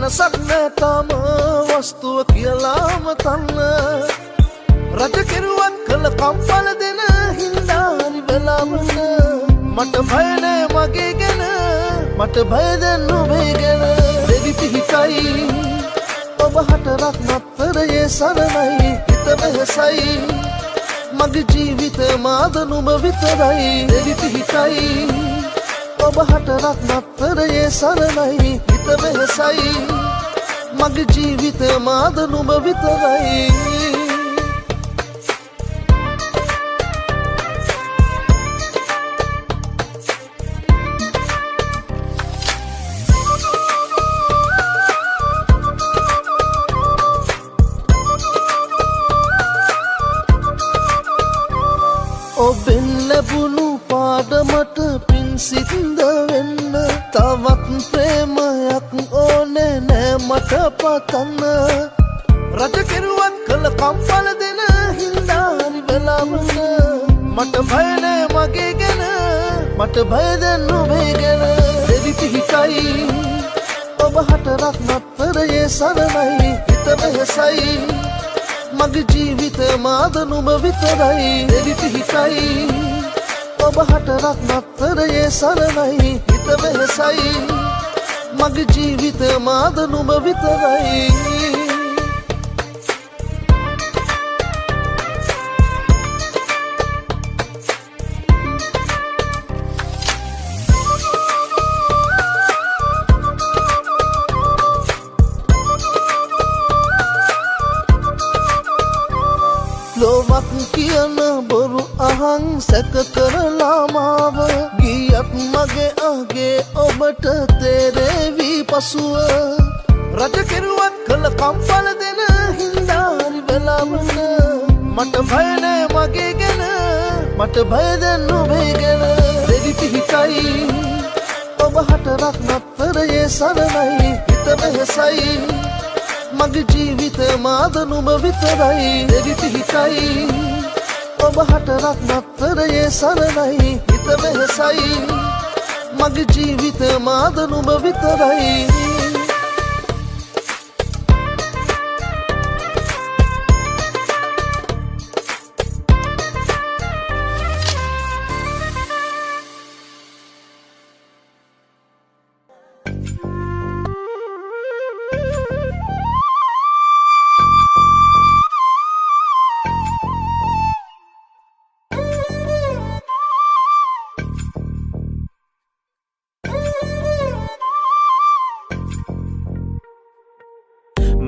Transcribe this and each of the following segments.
වෙනසක් නැතම වස්තුව කියලාම තන්න රජ කෙරුවත් කළ කම්පල දෙන හින්දාරි වෙලාවට මට බය නෑ මගේ ගැන මට බය දැන් නුඹේ ගැන දෙවි පිහිටයි ඔබ හතරක් නතරයේ සරණයි හිත වෙහසයි මගේ ජීවිතය මාද නුඹ විතරයි දෙවි පිහිටයි ඔබ හතරක් නතරයේ සරණයි හිත වෙහසයි මගේ ජීවිතය මාද නුඹ විතරයි ඔබෙන් ලැබුණු පාඩමට පින් සිද්ද වෙන්න තවත් ප්‍රේමයක් ඕනේ නෑ මට පතන්න රජ කෙරුවත් කළ කම්පල දෙන හින්දාරි වෙලාවට මට බය නෑ මගේ ගැන මට බය දැන් නුඹේ ගැන දෙවි පිහිටයි ඔබ හතරක් නතරයේ සරණයි හිත වෙහසයි මගේ ජීවිතය මාද නුඹ විතරයි දෙවි පිහිටයි ඔබ හතරක් නතරයේ සරණයි හිත වෙහසයි මගේ ජීවිතය මාද නුඹ විතරයි ලොවක් කියන බොරු අහං සැක කරලා මාව ගියත් මගේ අගේ ඔබට තේරෙවි පසුව රජ කෙරුවත් කළ කම්පල දෙන හින්දාරි වෙලාවට මට බය නෑ මගේ ගැන මට බය දැන් නුඹේ ගැන දෙවි පිහිටයි ඔබ හතරක් නතරයේ සරණයි හිත වෙහසයි මගේ ජීවිතය මාද නුඹ විතරයි දෙවි පිහිටයි ඔබ හතරක් නතරයේ සරණයි හිත වෙහසයි මගේ ජීවිතය මාද නුඹ විතරයි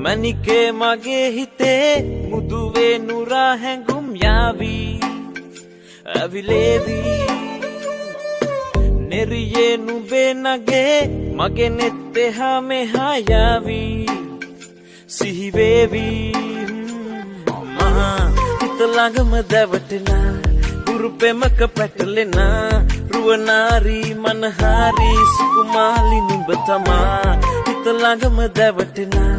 මනිකේ මගේ හිතේ මුදුවේ නුරා හැඟුම් යාවී ඇවිලේවි නෙරියේ නුඹේ නගේ මගේ නෙත් එහා මෙහා යාවී සිහිවේවි මහා හිත ළඟම දැවටෙනා ගුරුපෙමක පැටලෙනා රුවනාරී මනහාරී සුකුමාලි නුඹ තමා හිත ළඟම දැවටෙනා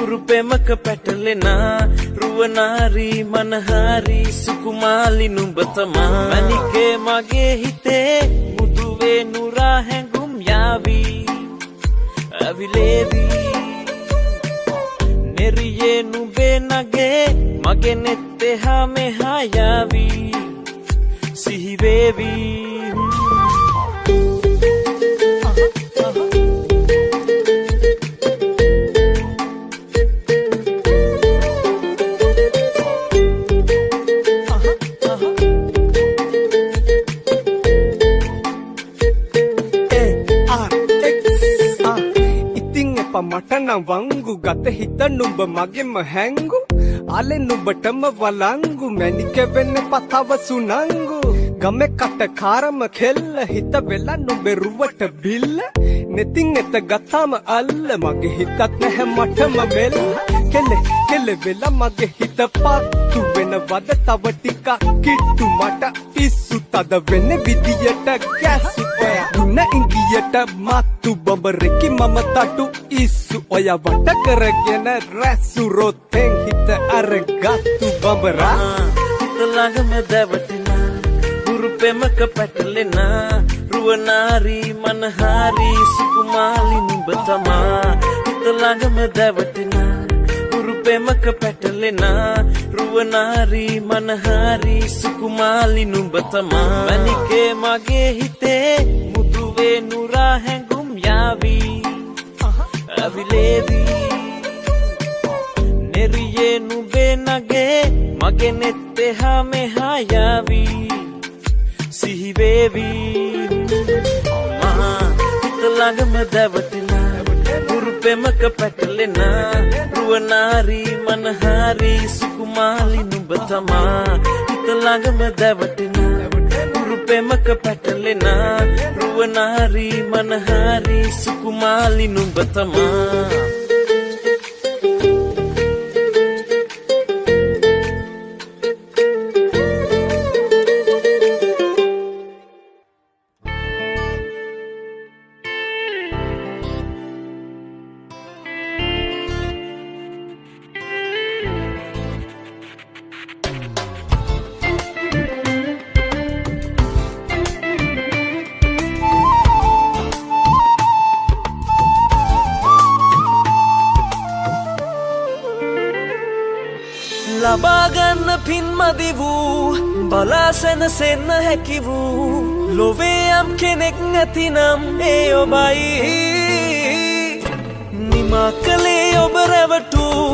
රුපෙමක පැටලෙනා රුවනාරී මනහාරී සුකුමාලි නුඹ තමා මනිකේ මගේ හිතේ මුදුවේ නුරා හැඟුම් යාවී ඇවිලේවි නෙරියේ නුඹේ නගේ මගේ නෙත් එහා මෙහා යාවී සිහිවේවි මට නම් වංගු ගත හිත නුඹ මගෙම හැංගු ආලේ නුඹටම වලංගු මැනික වෙන්න පතව සුනංගු ගමේ කට කාරම කෙල්ල හිත වෙලා නුඹ රුවට බිල්ල නෙතින් එත ගතාම අල්ල මගේ හිතක් නැහැ මටම මෙල්ල කෙල්ල වෙලා මගේ හිත පත්තු වෙනවද තව ටික කිට්ටු මට පිස්සු තද වෙන විදියට ගැසු ඔය දුන්න ඉංගියට මත්තු බඹරකි මම තටු ඉස්සු ඔය වට කරගෙන රැස්සු රොතෙන් හිත අරගත්තු බඹරා හිත ළඟම දැවටෙනා ගුරුපෙමක පැටලෙනා රුවනාරී මනහාරී සුකුමාලි නුඹ තමා හිත ළඟම දැවටෙනා උරුපෙමක පැටලෙනා රුවනාරි මනහාරි සුකුමාලි නුඹ තමා මැනිකේ මගේ හිතේ මුදුවේ නුරා හැඟුම් යාවි අවිලේවි නෙරියේ නුඹේ නගේ මගේ නෙත්තේ හා මෙහා යාවි සිහිවේවි මහා හිත ළඟම දැවටෙනා උරුපෙමක පැටලෙනා රුවනාරි මනහාරි සුකුමාලි නුඹ තමා හිත ළඟම දැවටෙනා උරුපෙමක පැටලෙනා රුවනාරි මනහාරි සුකුමාලි නුඹ තමා ලබාගන්න පින්මදි වූ බලා සැනසෙන්න හැකි වූ ලොවේ යම් කෙනෙක් නැතිනම් ඒ ඔබයි නිමා කළේ ඔබ රැවටූ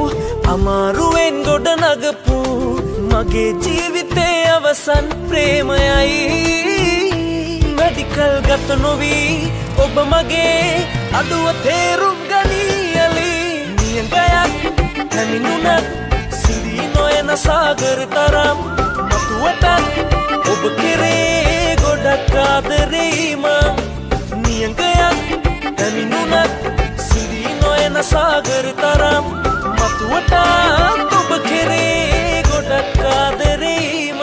අමාරුවෙන් ගොඩ නගපු මගේ ජීවිතේ අවසන් ප්‍රේමයයි වැඩිකල් ගත නොවී ඔබ මගේ අඩුව තේරුම් ගනීයලි නියඟයක් හැමිනුනත් නොයන සාගර තරම් මතුවටත් ඔබ කෙරේ ගොඩක් ආදරේම නියඟයක් පැමිණුනත් සිරි නොයන සාගර තරම් මතුවටත් ඔබ කෙරේ ගොඩක් ආදරේම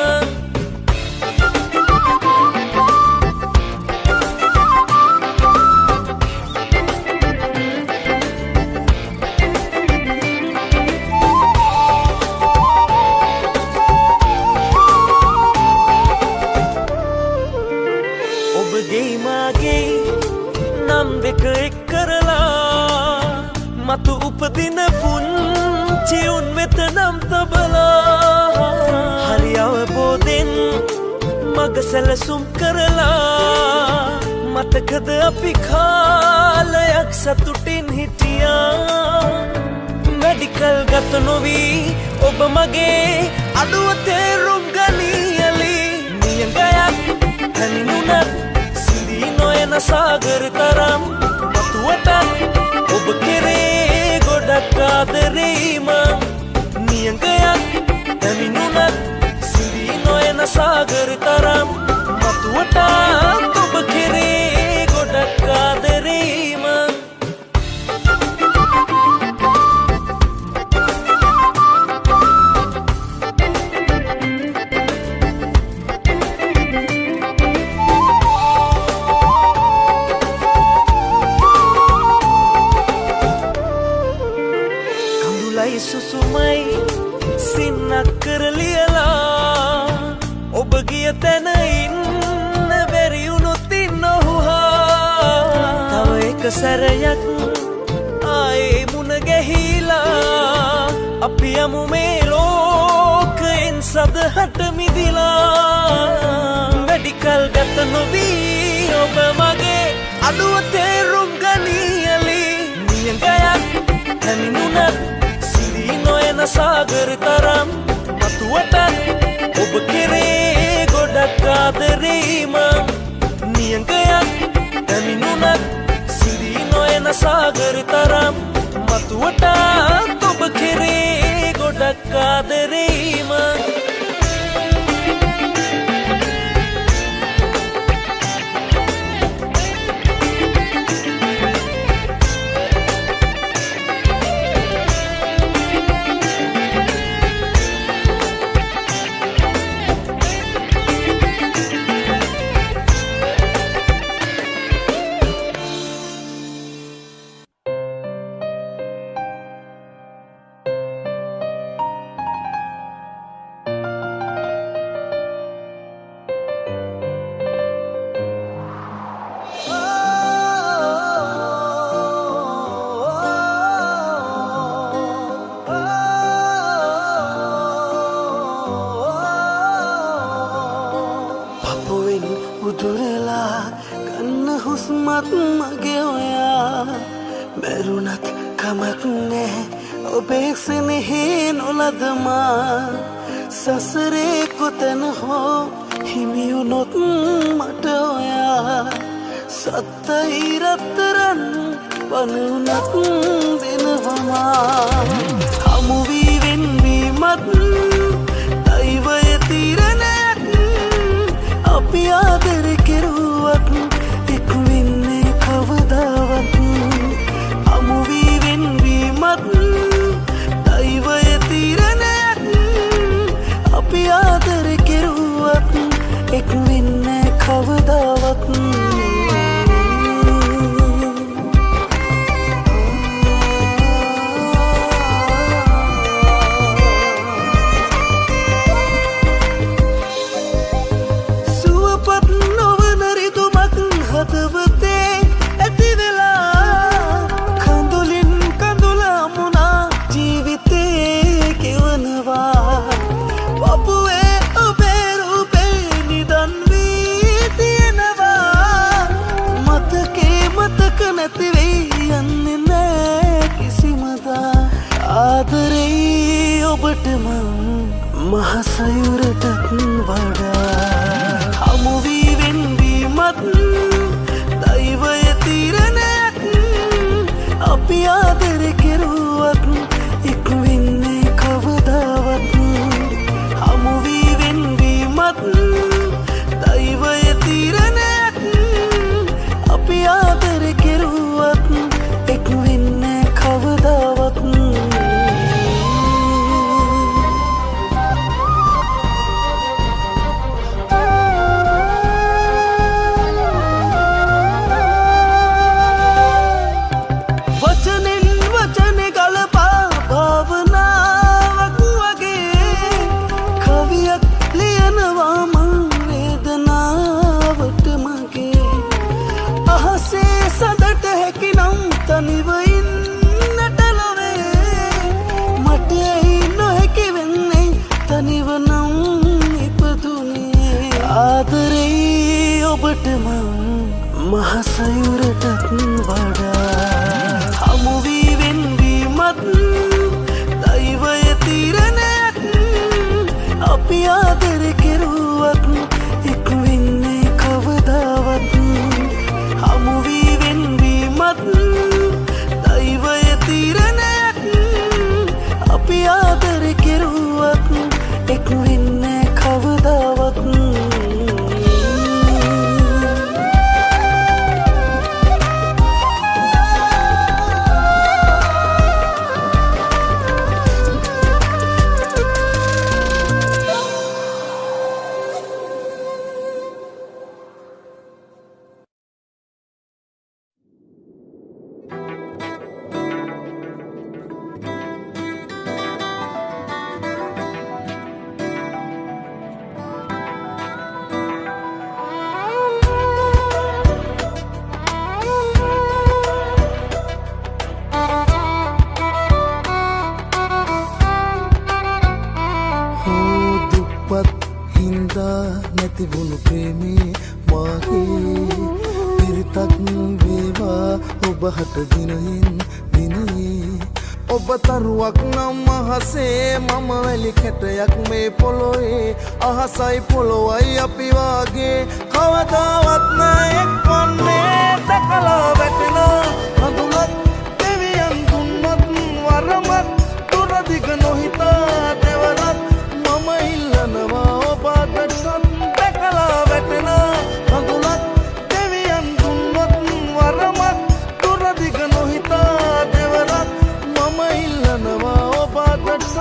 මතු උපදින පුංචි උන් වෙත නම් තබලා හරි අවබෝධෙන් මග සැලසුම් කරලා මතකද අපි කාලයක් සතුටින් හිටියා වැඩිකල් ගත නොවී ඔබ මගේ අඩුව තේරුම් ගනීයලි නියඟයක් හැමිනුනත් සිරි නොයන සාගර තරම් මතුවටත් ඔබ කෙරේ ගොඩක් ආදරේම නියඟයක් පැමිණුනත් සිරි නොයන සාගර තරම් මතුවටත් ඔබ කෙරේ ගොඩක් ආදරේම සුසුමයි සින්නක් කරලියලා ඔබ ගිය තැන ඉන්න බැරිවුණුත් ඉන්නොහා තව එක සැරයක් ආයේ මුණ ගැහිලා අපි යමු මේ ලෝකයෙන් සදහට මිදිලා වැඩිකල් ගත නොවී ඔබ මගේ අඩුව තේරුම් ගනීයලි නියඟයක් හැමිනුනත් නොයන සාගර තරම් මතුවටත් ඔබ කෙරේ ගොඩක් ආදරේම නියඟයක් පැමිණුනත් සිරි නොයන සාගර තරම් මතුවටත් ඔබ කෙරේ ගොඩක් ආදරේම පුදුරලා ගන්න හුස්මත් මගේ ඔයා මැරුණත් කමක් නෑ ඔබේ සෙනෙහි නොලදමා සසරේ කොතන හෝ හිමියුනොත් මට ඔයා සත්තයි රත්තරන් වනුනත් දෙනවමා හමුවී වෙන්වීමත් දෛවය තීරණයක් අපි ආදර කෙරුවත් එක් වෙන්නේ කවදාවත් හමුවී වෙන්වීමත් දෛවය තීරණයක් අපි ආදර කෙරුවත් එක් වෙන්නේ කවදාවත් ආදරේ ඔබට මහසයුරටත් වඩා හමුවී වෙන්වීමත් දෛවය තීරණයක් අපි ආදර කෙරුවත් එක් වෙන්නේ කවදාවත් හමුවී වෙන්වීමත් දෛවය තීරණයක් අපි ආදර කෙරුවත් එක් වෙන්නේ කවදාවත් ආදරේ ඔබට මහසයුරටත් වඩා හමුවී වෙන්වීමත් දෛවය තීරණයක් අපි ආදර කෙරුවත් එක් වෙන්නේ කවදාවත් හමුවී වෙන්වීමත් දෛවය තීරණයක් අපි ආදර කෙරුවත් එක් වෙන්නේ කවදාවත් නැතිවුණු ප්‍රේමේ මාගේ පිරිතක් වේවා ඔබ හට දිනයෙන් දිනේ ඔබ තරුවක් නම් අහසේ මම වැලි කැටයක් මේ පොළොවේ අහසයි පොළොවයි අපි වාගේ කවදාවත් නෑ එක්වන්නේ දැකලා වැටෙනා හඳුනත් දෙවියන් දුන්නත් වරමත් දුරදිග නොහිතා දෙවරත් මම ඉල්ලනවා ඔබ අදටත් දැකලා වැටෙනා හඳුනත් දෙවියන් දුන්නත් වරමත් දුරදිග නොහිතා දෙවරත් මම ඉල්ලනවා ඔබ අදටත්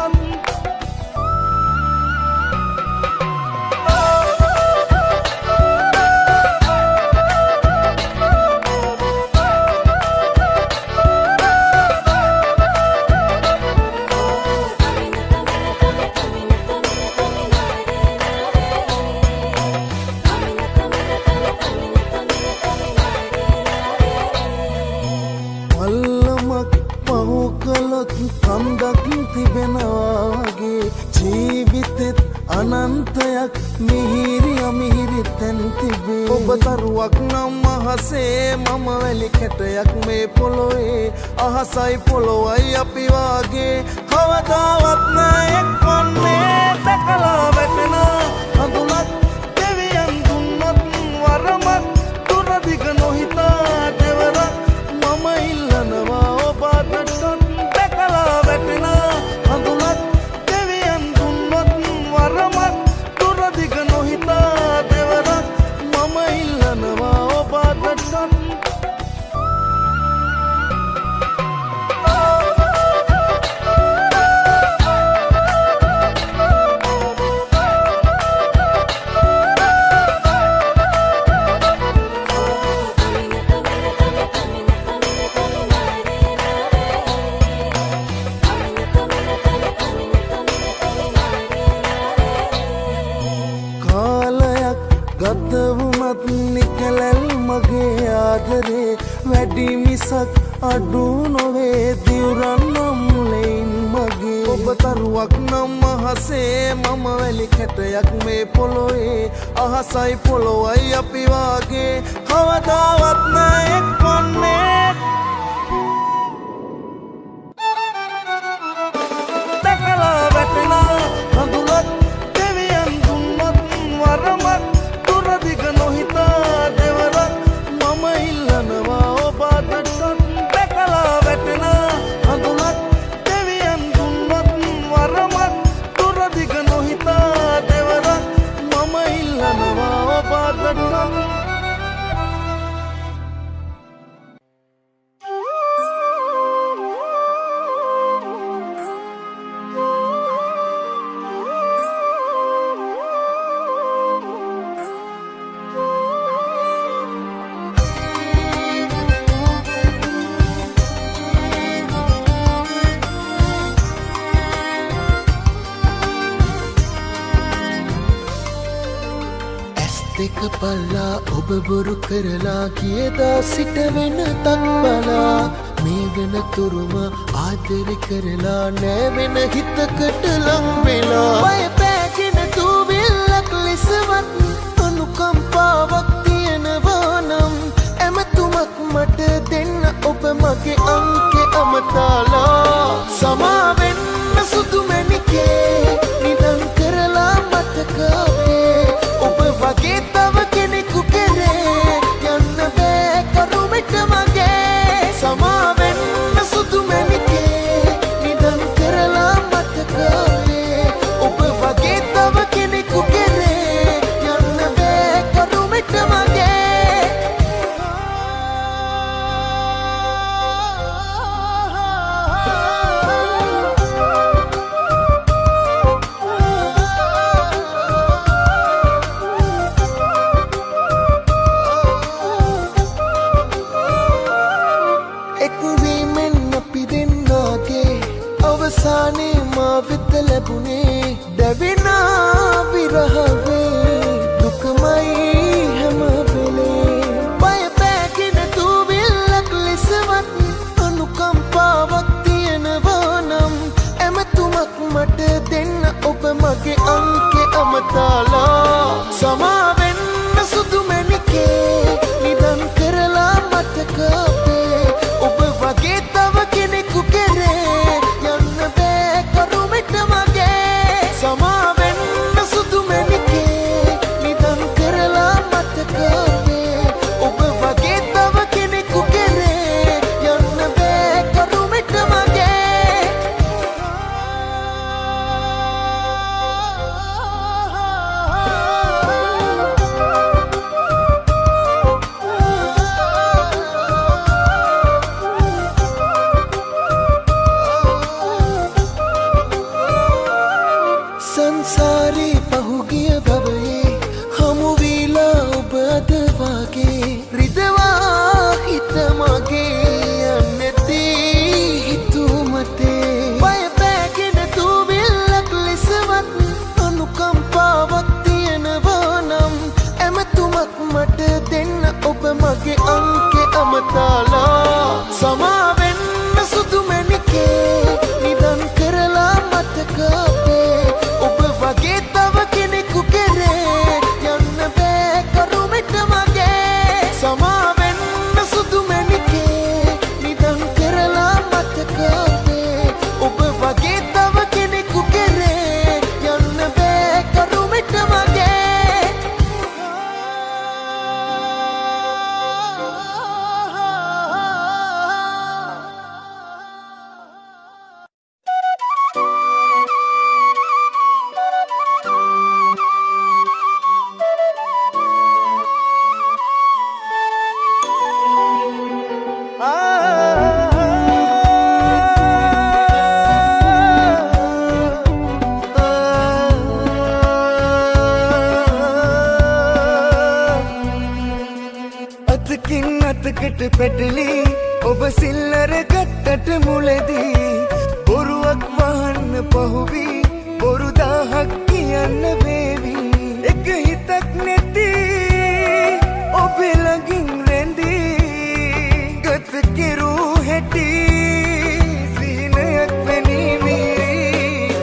අනන්තයක් මිහිරි අමිහිරි තැන් තිබේ ඔබ තරුවක් නම් මහසේ මම වැලි කැටයක් මේ පොළොවේ අහසයි පොළොවයි අපි වාගේ කවදාවත් නෑ එක්වන්නේ දැකලා වැටෙන හඳුනක් දෙවියන් දුන්නත් වරමක් දුරදිග නොහිතා දෙවරක් මම ඉල්ලනවා ඔබ අදටත් දැකලා වැටෙන හඳුනක් දෙවියන් දුන්නත් වරමක් දුරදිග නොහිතා දෙවරක් මම ඉල්ලනවා ඔබ අදටත් වැඩි මිසක් අඩු නොවේ දිවුරන්නම් ලෙයින් මගේ ඔබ තරුවක් නම් මහසේ මම වැලි කැටයක් මේ පොළොවේ අහසයි පොළොවයි අපි වාගේ කවදාවත් නෑ එක්වන්නේ දැකලා වැටෙන හඳුනක් දෙවියන් දුන්නත් වරමක් දුරදිග නොහිතා දෙවරක් මම ඉල්ලනවා ඔබ අදටත් දැකලා වැටෙන හඳුනක් දෙවියන් දුන්නත් වරමක් දුරදිග නොහිතා දෙවරක් මම ඉල්ලනවා ඔබ අදටත් දෙක පල්ලා ඔබ බොරු කරලා කියදා සිට වෙන තත් බලා මේ වෙන තුරුම ආදර කරලා නෑ වෙන හිතකට ලං වෙලා බය පෑගෙන දූවිල්ලක් ලෙසවත් අනුකම්පාවක් තියෙනවා නම් ඇමතුමක් මට දෙන්න ඔබ මගේ අංකෙ අමතාලා සමාවෙන්න සුදු මැණිකේ නිදන් කරලා මතකවේ ඔබ වගේ තව කෙනෙකු කෙරේ යන්න බෑ කරුමෙට මගේ සමාවෙන්න සුදු මැණිකේ නිදන් කරලා මතකවේ ඔබ වගේ තව කෙනෙකු කෙරේ යන්න බෑ කරුමෙට මගේ අවසානේ මා වෙත ලැබුණේ දැවෙනා විරහවේ දුකමයි හැම වෙලේ බය පෑගෙන දූවිල්ලක් ලෙසවත් අනුකම්පාවක් තියෙනවා නම් ඇමතුමක් මට දෙන්න ඔබ මගේ අංකෙ අමතාලා සමාවෙන්න සුදු මැණිකේ නිදන් කරලා මතකවේ ඔබ වගේ තව කෙනෙකු කෙරේ සමාවෙන්න සුදු මැණිකේ නිදන් කරලා මතකවේ ඔබ වගේ තව කෙනෙකු කෙරේ යන්න බෑ කරුමෙට මගේ සංසාරේ පහුගිය භවයේ හමු වීලා ඔබ අද වාගේ රිදවා හිත මගේ යන්නේති හිතුමතේ බය පෑගෙන දූවිල්ලක් ලෙසවත් අනුකම්පාවක් තියෙනවා නම් ඇමතුමක් මට දෙන්න ඔබ මගේ අංකෙ අමතාලා සමාවෙන්න සුදු මැණිකේ නිදන් කරලා මතකවේ ඔබ වගේ තව කෙනෙක් අතකින් අතකට පැටලි ඔබ සිල්ලර ගත්තට මුලදී බොරුවක් වහන්න පහුවී බොරු 1000ක් කියන්න වේවි එක හිතක් නැති ඔබේ ළඟින් රැඳී ගත කෙරූ හැටි සිහිනයක් වැනි මිරි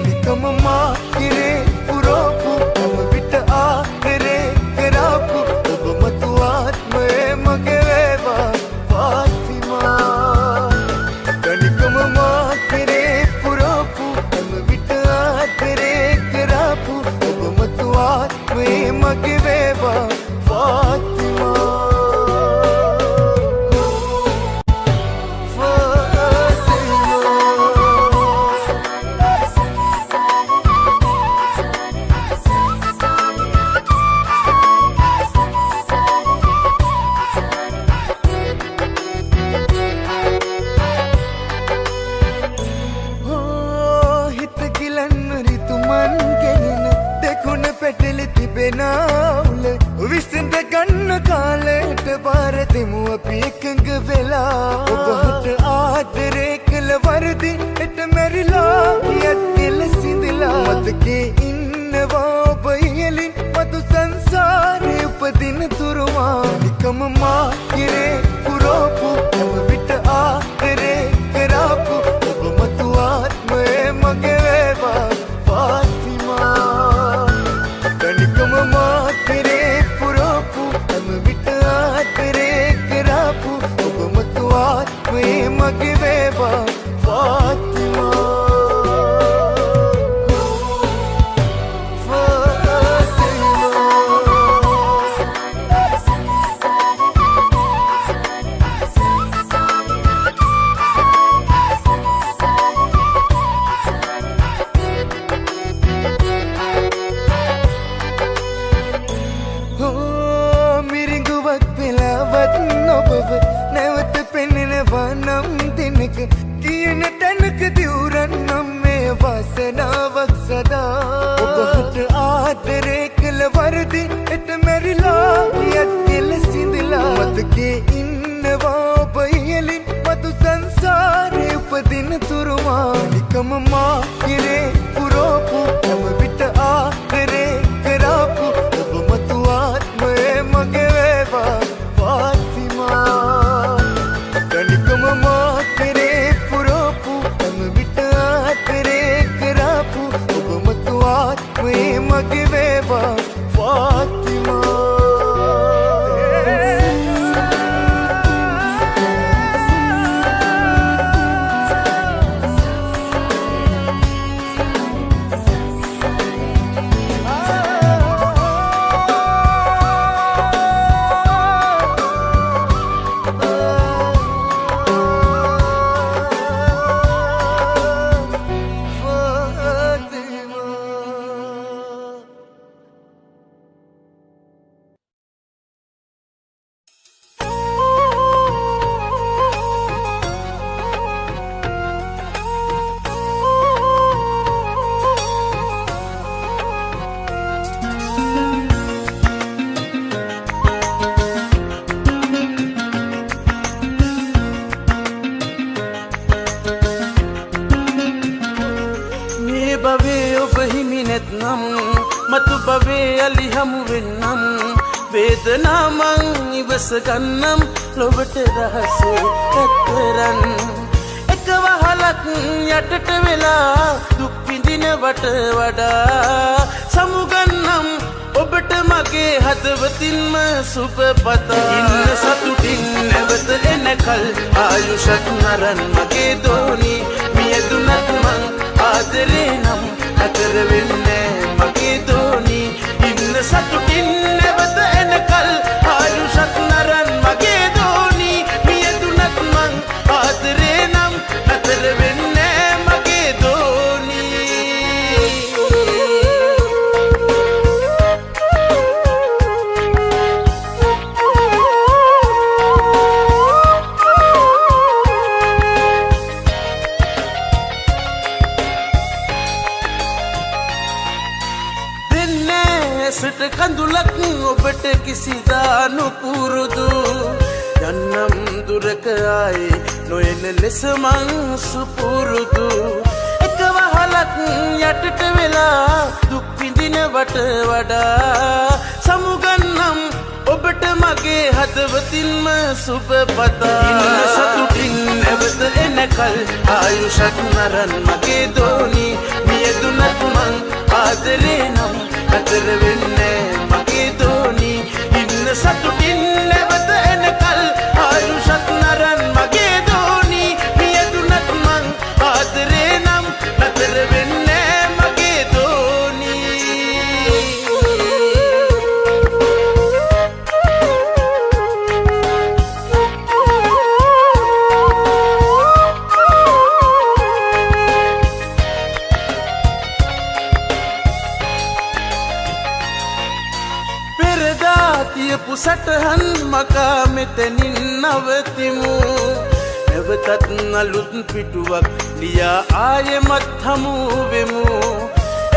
නිකම මා ඉරේ පුරෝපු තම විට ආදරේ කරාපු ඔබ මතු ආත්මයේ මගේ වේවා ෆාතිමා තනිකම මා ඉරේ පුරෝපු තම විට ආදරේ කරාපු ඔබ මතු ආත්මයේ මගේ වේවා විසින්ද ගන්න කාලයට බාර දෙමු අපි එකඟ වෙලා ඔබට ආදරේ කළ වරදි එට මැරිලා යත් කෙල සිඳලා මතකේ ඉන්නවා ඔබ ඉහලින් මතු සංසාරේ උපදින තුරුමා නිකම මා ඉරේ පුරෝපු තම විට ආදරේ කරාපු ඔබ මතු ආත්මයේ මගේ වේවා ෆාතිමා තනිකම මා ඉරේ පුරෝපු තම විට ආදරේ කරාපු ඔබ මතු ආත්මයේ මගේ වේවා ෆාතිමා නැවත පෙනෙනවා නම් දිනක කියන තැනක දිවුරන්නම් මේ වාසනාවක් සදා ඔබට ආදරේ කළ වරදි එට මැරිලා යත් කෙල සිඳලා මතකේ ඉන්නවා ඔබ ඉහලින් මතු සංසාරේ උපදින තුරුමා නිකම මා ඉරේ පුරෝපු තම විට ආදරේ කරාපු ඔබ මතු ආත්මයේ මගේ වේවා තනිකම මා ඉරේ පුරෝපු තම විට ආදරේ කරාපු ඔබ මතු ආත්මයේ මගේ වේවා ෆාතිමා ගන්නම් ලොබට රහසේ ඇත්තරන් එක වහලක් යටට වෙලා දුක් විඳිනවට වඩා සමුගන්නම් ඔබට මගේ හදවතින්ම සුබ පතා ඉන්න සතුටින් නැවත එනකල් ආයුෂක් නරන් මගේ දෝනි මියදුනත් මං ආදරේ නම් අතර වෙන්නේ මගේ දෝනි ඉන්න සතුටින් නැවත එනකල් ආයුෂක් නරන් මගේ දෝනි මියදුනත් මං ආදරේ නම් අතර වෙන්නේ මගේ දෝනි දෙන්නේ සට කඳුලක් ඔබට කිසිදා නුපුරුදු යන්නම් දුරක ආයේ නොයන ලෙස මං සුපුරුදු එක වහලක් යටට වෙලා දුක් විඳිනවට වඩා සමුගන්නම් ඔබට මගේ හදවතින්ම සුබ පතා ඉන්න සතුටින් නැවත එනකල් ආයුෂක් නරන් මගේ දෝනි මියදුනත් මං ආදරේ නම් අතර වෙන්නේ මගේ දෝනි ඉන්න සතුටින් නැවත එනකල් ආයුෂක් නරන් මගේ දෝනි මියදුනත් මං ආදරේ නම් අතර වෙන්නේ මගේ දෝනි සටහන් මකා මෙතනින් නවතිමු නැවතත් අලුත් පිටුවක් ලියා ආයෙමත් හමු වෙමු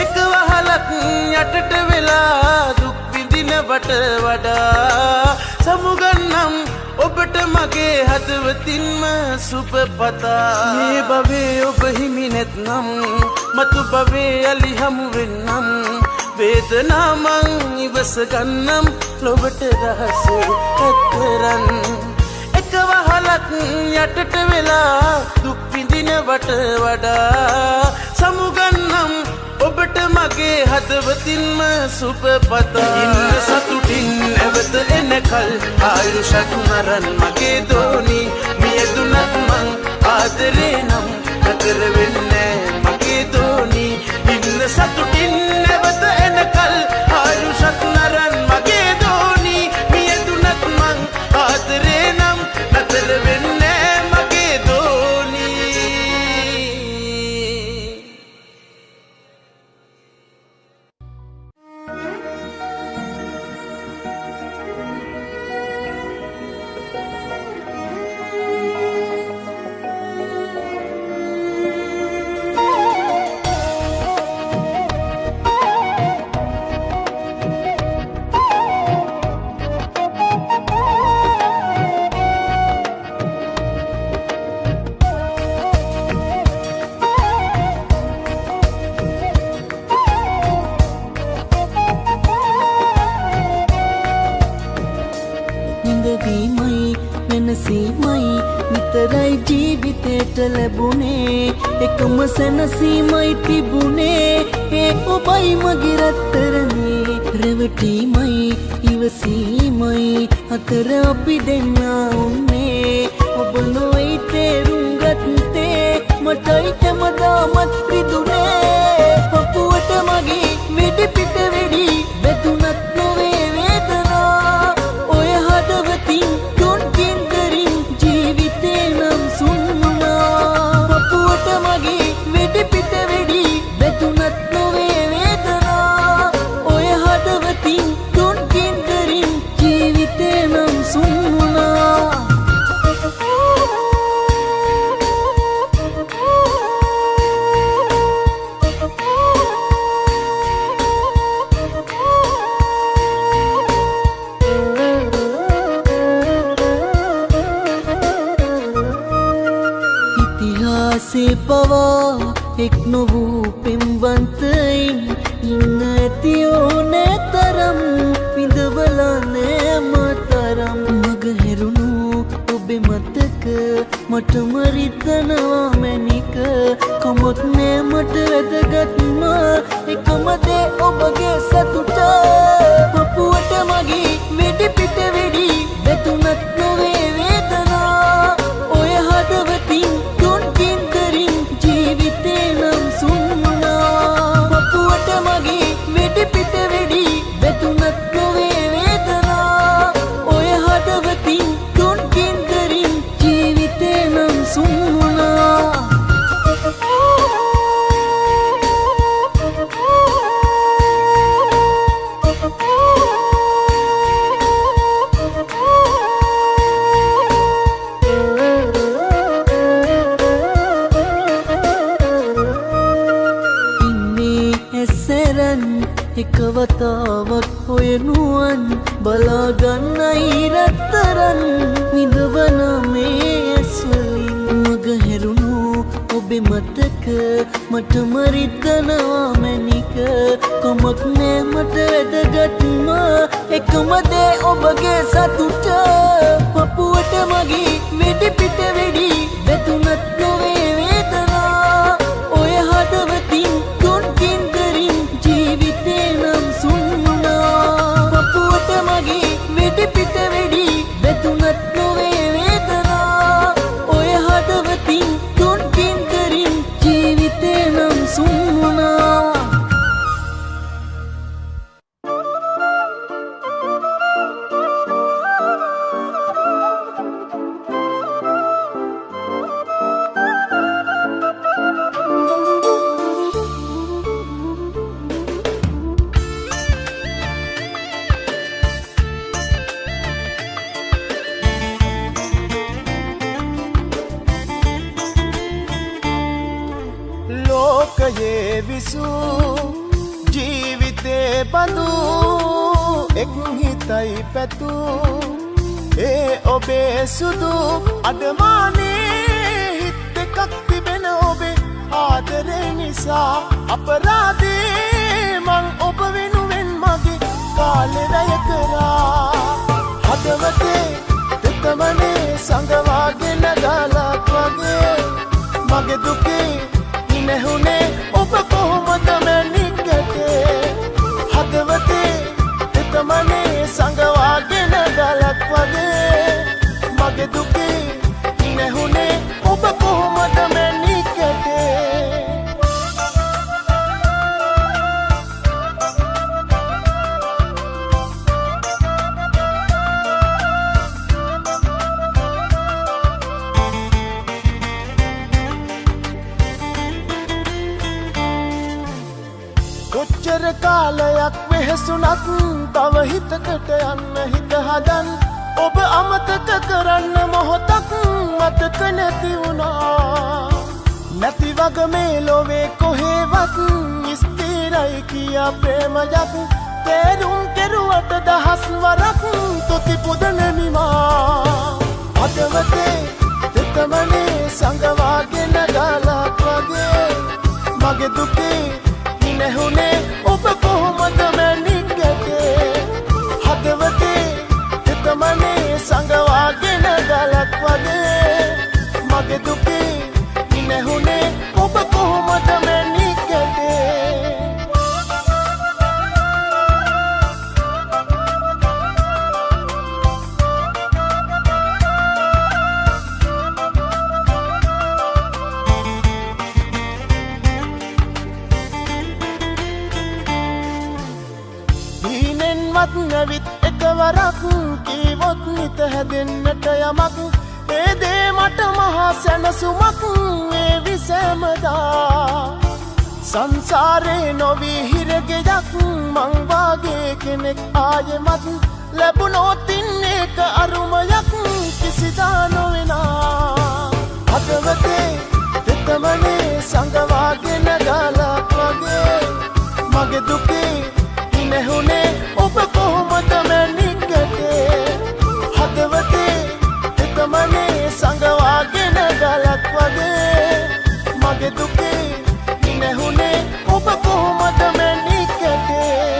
එක වහලක් යටට වෙලා දුක් විඳිනවට වඩා සමුගන්නම් ඔබට මගේ හදවතින්ම සුබ පතා මේ භවයේ ඔබ හිමි නැත්නම් මතු භවයේ අලි හමු වෙන්නම් වේදනා මං ඉවස ගන්නම් ලොවට රහස ඇත්තරන් එක වහලක් යටට වෙලා දුක් විඳිනවට වඩා සමුගන්නම් ඔබට මගේ හදවතින්ම සුබ පතා ඉන්න සතුටින් නැවත එනකල් ආයුෂක් නරන් මගේ දෝනි මියදුනත් මං ආදරේ නම් නතර වෙන්නේ මගේ දෝනි ඉන්න සතුටින් නැවත එනකල් ආයුෂක් නරන් මගේ දෝනි මියදුනත් මං ආදරේ නම් නතර වෙන්නේ මගේ දෝනි නිතරයි ජීවිතේට ලැබුණේ එකම සැනසීමයි තිබුණේ ඒ ඔබයි මගේ රත්තරනේ රැවටීමයි ඉවසීමයි අතර අපි දෙන්නා උන්නේ ඔබ නොයි තේරුම් ගත්තේ මටයි හැමදාමත් රිදුනේ පපුවට මගේ වෙඩි පිට වෙඩි වැදුනත් නොවේ වේදනා ඔය හදවතින් මගේ වෙඩි පිට වෙඩි වැදුනත් නොවේ වේදනා ඔය හදවතින් තුන්කින් කරින් ජීවිතේ නම් සුන් වුණා ඉතිහාසේ පවා එක් නොවූ පෙම්වන්තයින් ඉන්න ඇති ඕනෑ තරම් විඳවලා නෑ මතරම් මග හැරුණු ඔබේ මතක මටම රිදනවා මැනික කමොත් නෑ මට වැදගත්ම එකම දේ ඔබගේ සතුට පපුවට මගේ වෙඩි පිට වෙඩි වැදුනත් නොවේ වේදනා ඔය හදවතින් තුන්කින් කරින් ජීවිතේ නම් සුන් වුණා පපුවට මගේ වෙඩි පිට වෙඩි වැදුනත් නොවේ වේදනා ඔය හදවතින් තුන්කින් කරින් ජීවිතේ නම් සුන් වුණා එකවතාවක් හොයනුවන් බලාගන්නයි රත්තරන් විඳවන මේ ඇස්වලින් මග හැරුණු ඔබේ මතක මට මරිතනවා මැනික කමක් නෑ මට වැදගත්ම එකම දේ ඔබගේ සතුට පපුවට මගේ වෙඩි පිට වෙඩි වැදුනත් නොවේ වේදනා ඔය හදවතින් තුන්කින් දරින් ජීවිතේ නම් සුන්නා පපුවට මගේ වෙඩි පිට වෙඩි වැදුනත් නොවේ වේදනා ඔය හදවතින් තුන්කින් දරින් ජීවිතේ නම් සුන්නා ලෝකයේ විසු ජීවිතේ බඳු එක් හිතයි පැතු ඒ ඔබේ සුදු අඩමානේ හිත් එකක් තිබෙන ඔබේ ආදරේ නිසා අපරාධේ මං ඔබ වෙනුවෙන් මගේ කාලේ වැය කරා හදවතේ තෙතමනේ සංගවාගෙන ගලක් වගේ මගේ දුකේ නැහුනේ ඔබ කොහොමද මැනිකටේ හදවතේ තෙතමනේ සංගවාගෙන ගලක් වගේ මගේ දුකේ නැහුනේ ඔබ කොහොමද මැනිකටේ කොච්චර කාලයක් වෙහසුනත් තව හිතකට යන්න හිත හදන් ඔබ අමතක කරන්න මොහොතක් මතක නැති වුණා නැති වග මේ ලොවේ කොහෙවත් ස්ථිරයි කියා ප්‍රේමයක් තේරුම් කෙරුවට දහස් වරක් තුති පුදනෙමිමා හදවතේ තෙතමනේ සංගවාගෙන ගලක් වගේ මගේ දුකේ නැහුනේ ඔබ කොහොමද මැනිකටේ හදවතේ තෙතමනේ සංගවාගෙන ගලක් වගේ මගේ දුකේ නැහුනේ ඔබ කොහොමද මැනිකටේ නැවිත් එකවරක් කීවොත් නිත හැදෙන්නට යමක් ඒ දේ මට මහා සැනසුමක් වේවි සෑමදා සංසාරේ නොවී හිරගෙයක් මං වාගේ කෙනෙක් ආයෙමත් ලැබුණොත් ඒක අරුමයක් කිසිදා නොවෙනා හදවතේ තෙතමනේ සංගවාගෙන ගලක් වගේ මගේ දුකේ නැහුනේ ඔබ කොහොමද මැනිකටේ හදවතේ තෙතමනේ සංගවාගෙන ගලක් වගේ මගේ දුකේ නැහුනේ ඔබ කොහොමද මැනිකටේ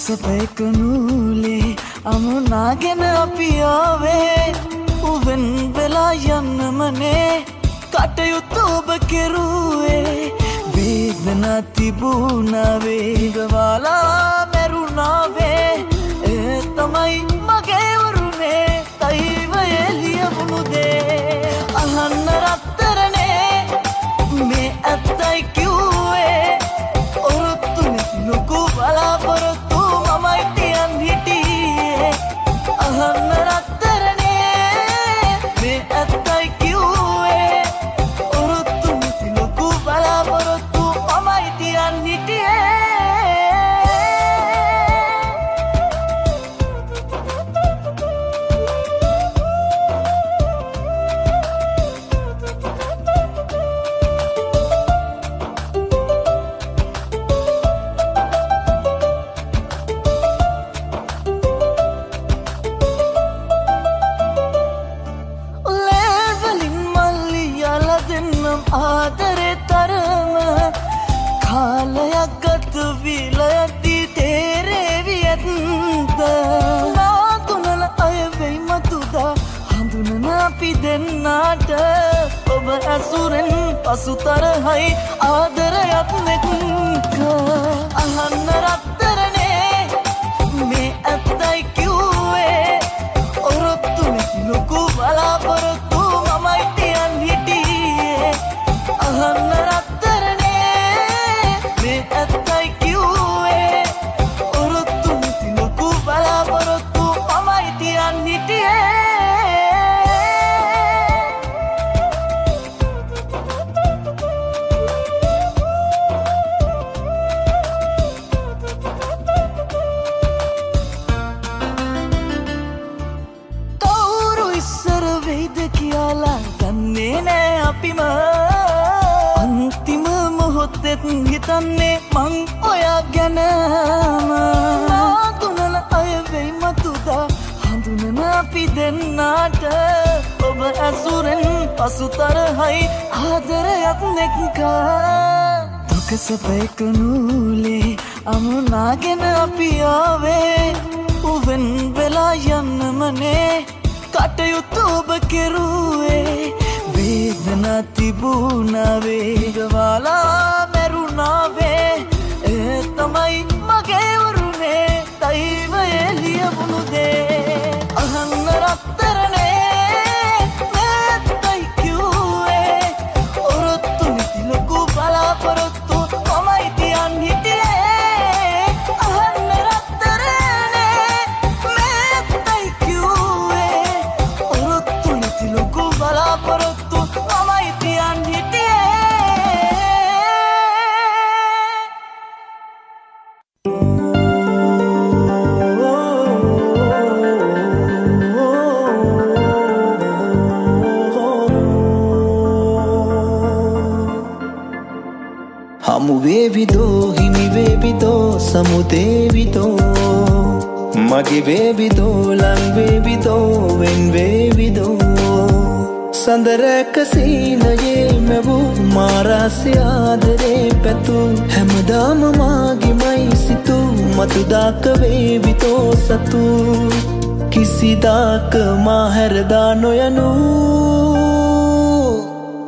සපේකුණුලේ අමුණාගෙන අපි ආවේ උවෙන් වෙලා යන්නමනේ කටයුතු ඔබ කෙරුවේ වේදනා තිබුණාවේ ගවාලා මැරුණාවේ ඒ තමයි මගේ උරුමේ තයිව එළිය වුණු දේ අහන්න රත්තරනේ මේ ඇත්තයි කිව්වේ ඔරුත්තුනේ ලොකු බලාපොරොත්තු මමයි තියන් හිටියේ අහන්න රත්තරනේ මේ ඇත්තයි කිව්වේ ඔරුත්තුනේ ලොකු බලාපොරොත්තු මමයි තියන් හිටියේ ආදරේ තරම කාලයක් ගත විලයති තේරේවි ඇත්ත නාතුනල අය වෙයි මතුදා හඳුනන අපි දෙන්නාට ඔබ ඇසුරෙන් පසුතරහයි ආදරයක් නෙක්ක අහන්න රත්තරනේ මේ ඇත්තයි කිව්වේ ඔරොත්තුනේ ලොකු බලාපොරොත්තු මමයි තියන් හිටියේ අහන්න රත්තරනේ මේ ඇත්තයි කිව්වේ ඔරොත්තුනේ ලොකු බලාපොරොත්තු මමයි තියන් හිටියේ කවුරු ඉස්සර වෙයිද කියලා දන්නේ නෑ අපිම අන්තිම මොහොතෙත් හිතන්නේ මං ඔයා ගැනම නාතුනල අය වෙයි මතුදා හඳුනන අපි දෙන්නාට ඔබ ඇසුරෙන් පසුතරහයි ආදරයක් නෙක්කා දුක සපේකුණුලේ අමුණාගෙන අපි ආවේ උවෙන් වෙලා යන්නමනේ කටයුතු ඔබ කෙරුවේ වේදනා තිබුණාවේ ගවාලා මැරුණාවේ ඒ තමයි මගේ උරුමේ තයිව එළිය වුණු දේ අහන්න රත්තරනේ නැත්තයි කිව්වේ ඔරොත්තුනේ ලොකු බලාපොරොත්තු මමයි තියන් හිටියේ අහන්න රත්තරනේ නැත්තයි කිව්වේ ඔරොත්තුනේ ලොකු බලාපොරොත්තු මමයි තියන් හිටියේ හමු වේවිදෝ හිමි වේවිදෝ සමුදේවිදෝ මගේ වේවිදෝ ලං වේවිදෝ වෙන් වේවිදෝ සඳරැක සීනයේ මැවූ මාරාසේ ආදරේ පැතු හැමදාම මාගේමයි සිතු මතුදාක වේවිදෝ සතු කිසිදාක මා හැරදා නොයනු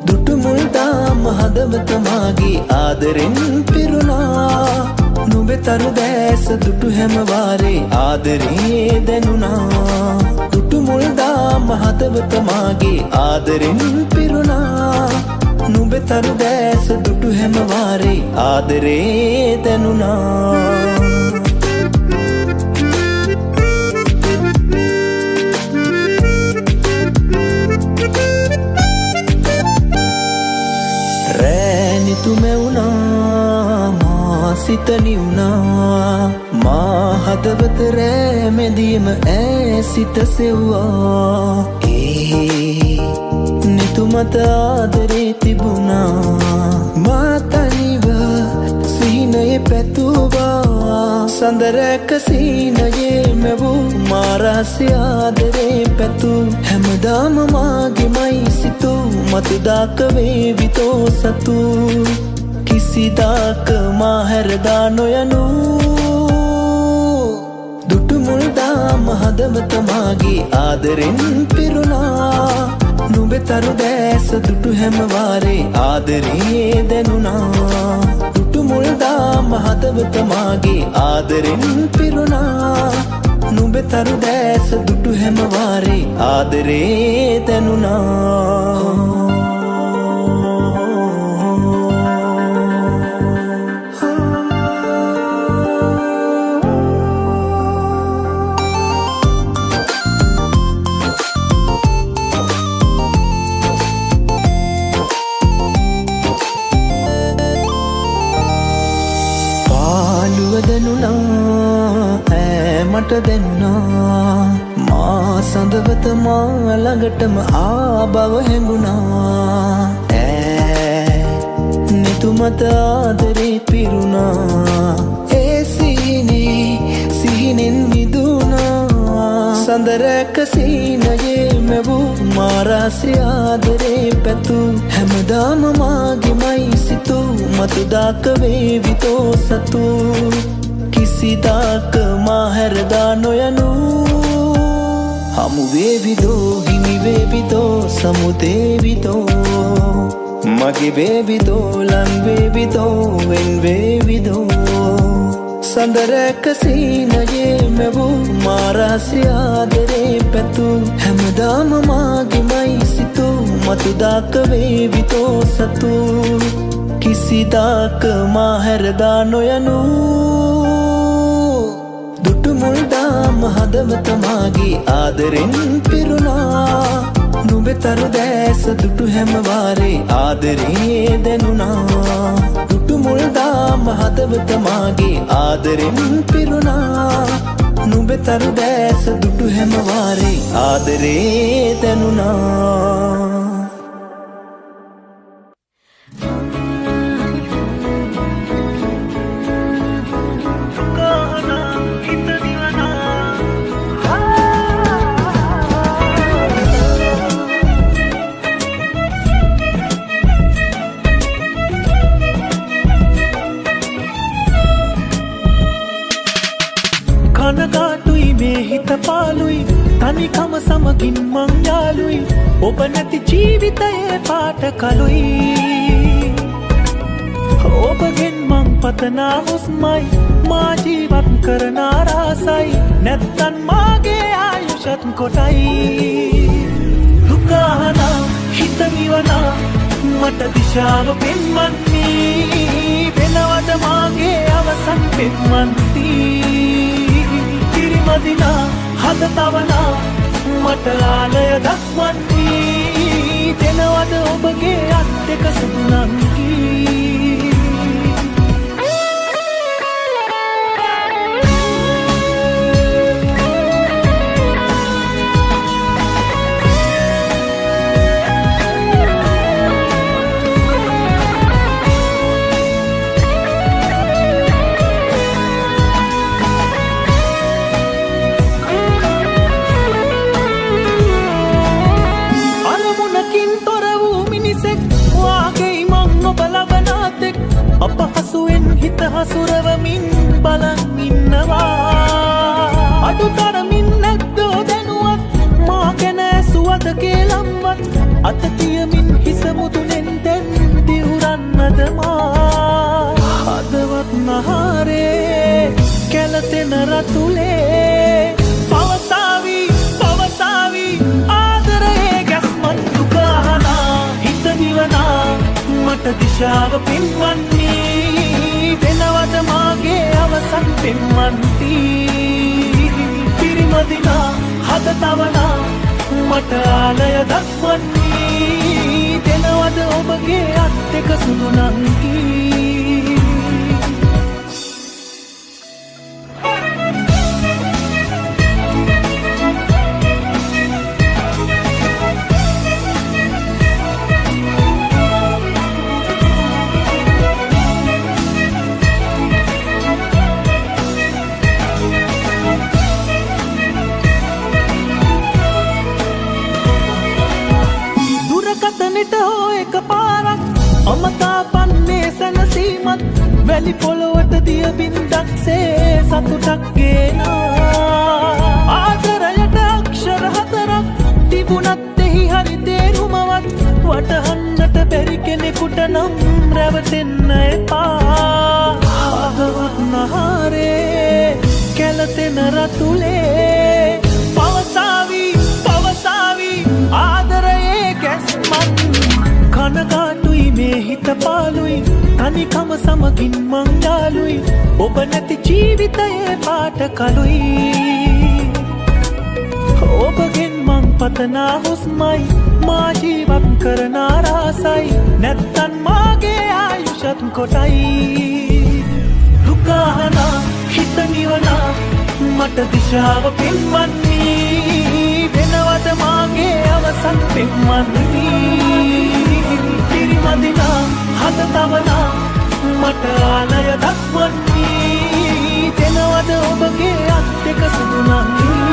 දුටුමුල්දාම හදවත මාගේ ආදරෙන් පිරුණා නුඹේ තරු දැස දුටු හැම වාරේ ආදරේ දැනුණා දුටුමුල්දාම හදවත මාගේ ආදරෙන් පිරුණා නුඹේ තරු දැස දුටු හැම වාරේ ආදරේ දැනුණා තුමෙවුනා මා සිත නිවුනා මා හදවත රැමැදීම ඈ සිත සෙව්වා නිතුමත ආදරේ තිබුණා මා තනිව සිහිනයේ පැතුවා සඳරැක සීනයේ මැවූ මාරාසේ ආදරේ පැතු හැමදාම මාගේමයි සිතු මතුදාක වේවිතෝ සතු කිසිදාක මා හැරදා නොයනු මුල්දාම හදවත මාගේ ආදරෙන් පිරුණා නුඹේ තරු දැස දුටු හැම වාරේ ආදරේ දැනුණා දුටු මුල්දාම හදවත මාගේ ආදරෙන් පිරුණා නුඹේ තරු දැස දුටු හැම වාරේ ආදරේ දැනුණා මට දැනුණා මා සඳවත මා ළඟටම ආබව හැඟුණා නිතුමත ආදරේ පිරුණා ඒ සිහිනෙන් මිදුණා සඳරැක සීනයේ මැවූ මාරාසි ආදරේ පැතු හැමදාම මාගෙමයි සිතු මතුදාක වේවිතෝ සතු කිසිදාක මාහැරදා නොයනු හමු වේවිදෝ හිමි වේවිදෝ සමුදේවිදෝ මගේ වේවිදෝ ලං වේවිදෝ වෙන් වේවිදෝ සඳරැක සීනයේ මැවූ මාරාසි ආදරේ පැතු හැමදාම මාගෙමයි සිතු මතුදාක වේවිතෝ සතු කිසිදාක මාහැරදා නොයනු දුටු මුල්දාම හදවත මාගේ ආදරෙන් පිරුණා නුඹේ තරු දැස දුටු හැම වාරේ ආදරේ දැනුණා දුටු මුල්දාම හදවත මාගේ ආදරෙන් පිරුණා නුඹේ තරු දැස දුටු හැම වාරේ ආදරේ දැනුණා පාලුයි තනිකම සමගින් මං යාලුයි ඔබ නැති ජීවිතයේ පාට කළුයි ඔබගෙන් මං පතනා හුස්මයි මා ජීවත් කරන ආසයි නැත්තන් මාගේ ආයුෂත් කොටයි දුකහනා හිත නිවනා මට දිශාව පෙන්වන්නේ වෙනවද මාගේ අවසන් පෙන්වන්ති මදිනා හද තවනා මට ආලය දක්වන්නේ දෙනවද ඔබගේ අත් දෙක සුදුනන්කී අපහසුවෙන් හිත හසුරවමින් බලන් ඉන්නවා අඩුතරමින් නැද්දෝ දැනුවත් මා ගැන ඇසුවද කේලම්වත් අතතියමින් හිස මුදුනෙන් දැන් දිවුරන්නද මා හදවත් නහරේ කැළතෙන රතුලේ පවසාවි ආදරයේ ගැස්මන් දුකහනා හිත දිවනා මට දිශාව පෙන්වන්නේ වෙනවද මාගේ අවසන් පෙන්වන්ති පිරිමදිනා හද තවනා මට ආලය දක්වන්නේ දෙනවද ඔබගේ අත් දෙක සුදුනන්කී අමතා පන්නේ සැනසී තිබුණත් එහි හරි තේරුමවත් වටහන්නට බැරි කෙනෙකුට නම් රැවටෙන්න එපා. භගවත් නහරේ කැළතෙන රතුලේ පවසාවි ආදරයේ ගැස්මන් කනගාටුයි මේ හිත පාළුයි තනිකම සමගින් මං යාළුයි ඔබ නැති ජීවිතයේ පාට කළුයි ඔබගෙන් මං පතනා හුස්මයි මා ජීවත් කරන ආසයි නැත්තන් මාගේ ආයුෂත් කොටයි දුකහනා හිත නිවනා මට දිශාව පෙන්වන්නේ වෙනවද මාගේ අවසන් පෙන්වන්නේ පිරිමදිනා හද තවනා මට ආලය දක්වන්නේ දෙනවද ඔබගේ අත් දෙක සුදුනන්නේ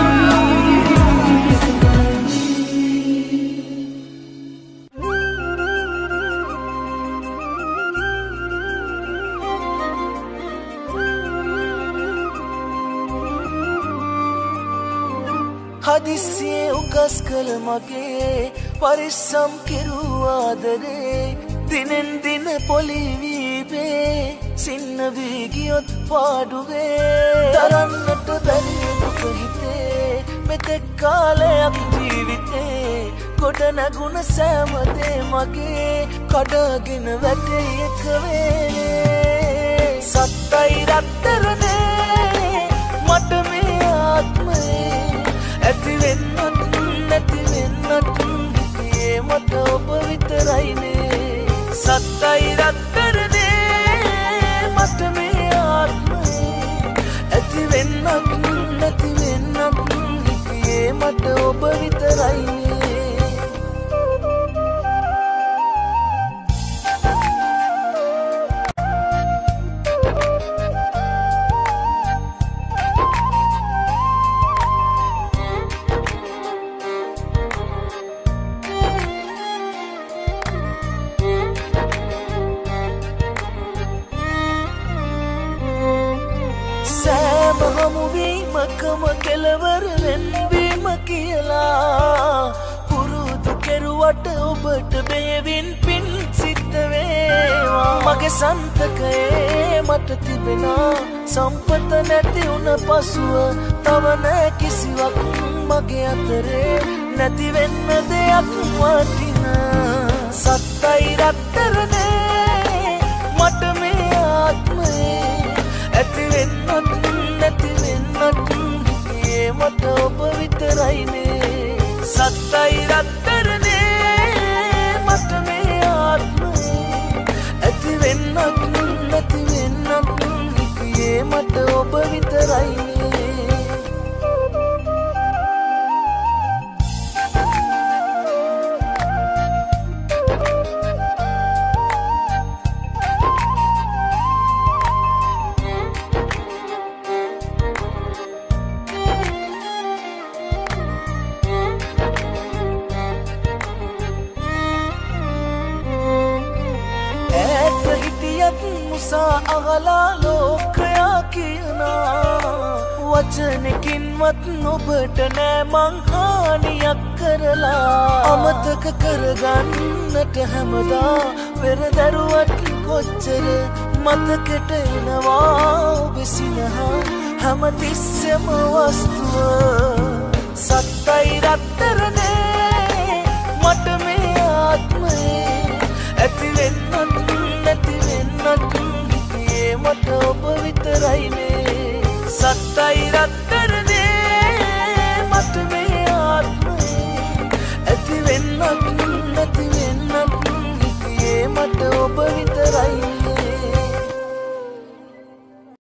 හදිස්සියේ උකස් කළ මගේ පරිස්සම් කෙරූ ආදරේ දිනෙන් දින පොලිවීපේ සින්න වී ගියොත් පාඩුවේ දරන්නට බැරි දුක හිතේ මෙතෙක් කාලයක් ජීවිතේ කොට නැගුණ සෑමදේ මගේ කඩගෙන වැටේ එක වේලේ සත්තයි රත්තරනේ මට මේ ආත්මේ ඇතිවෙන්නත් නැතිවෙන්නත් හිතේ මට ඔබ විතරයිනේ සත්තයි රත්තරනේ මට මේ ආත්මේ ඇතිවෙන්නත් නැතිවෙන්නත් හිතේ මට ඔබ විතරයිනේ කම කෙලවර වෙන්වීම කියලා පුරුදු කෙරුවට ඔබට බේවින් පින් සිද්ධ වේවා මගේ සන්තකයේ මට තිබෙනා සම්පත නැති වුණ පසුව තව නෑ කිසිවක් මගේ අතරේ නැති වෙන්න දෙයක් වටින සත්තයි රත්තරනේ මට මේ ආත්මේ ඇතිවෙන්නත් නැතිවෙන්නත් හිතේ මට ඔබ විතරයිනේ සත්තයි රත්තරනේ මට මේ ආත්මේ ඇතිවෙන්නත් නැතිවෙන්නත් හිතේ මට ඔබ විතරයිනේ අගලා ලෝකයා කියනා වචනකින්වත් නොබට නෑ මං හානියක් කරලා අමතක කරගන්නට හැමදා පෙරදරුවත් කොච්චර මතකට එනවා ඔබ සිනහා හැමතිස්සෙම වස්තුව සත්තයි රත්තරනේ මට මේ ආත්මේ ඇතිවෙන්නත් නැතිවෙන්නත් මට ඔබ විතරයිනේ සත්තයි රත්තරනේ මට මේ ආත්මේ ඇතිවෙන්නත්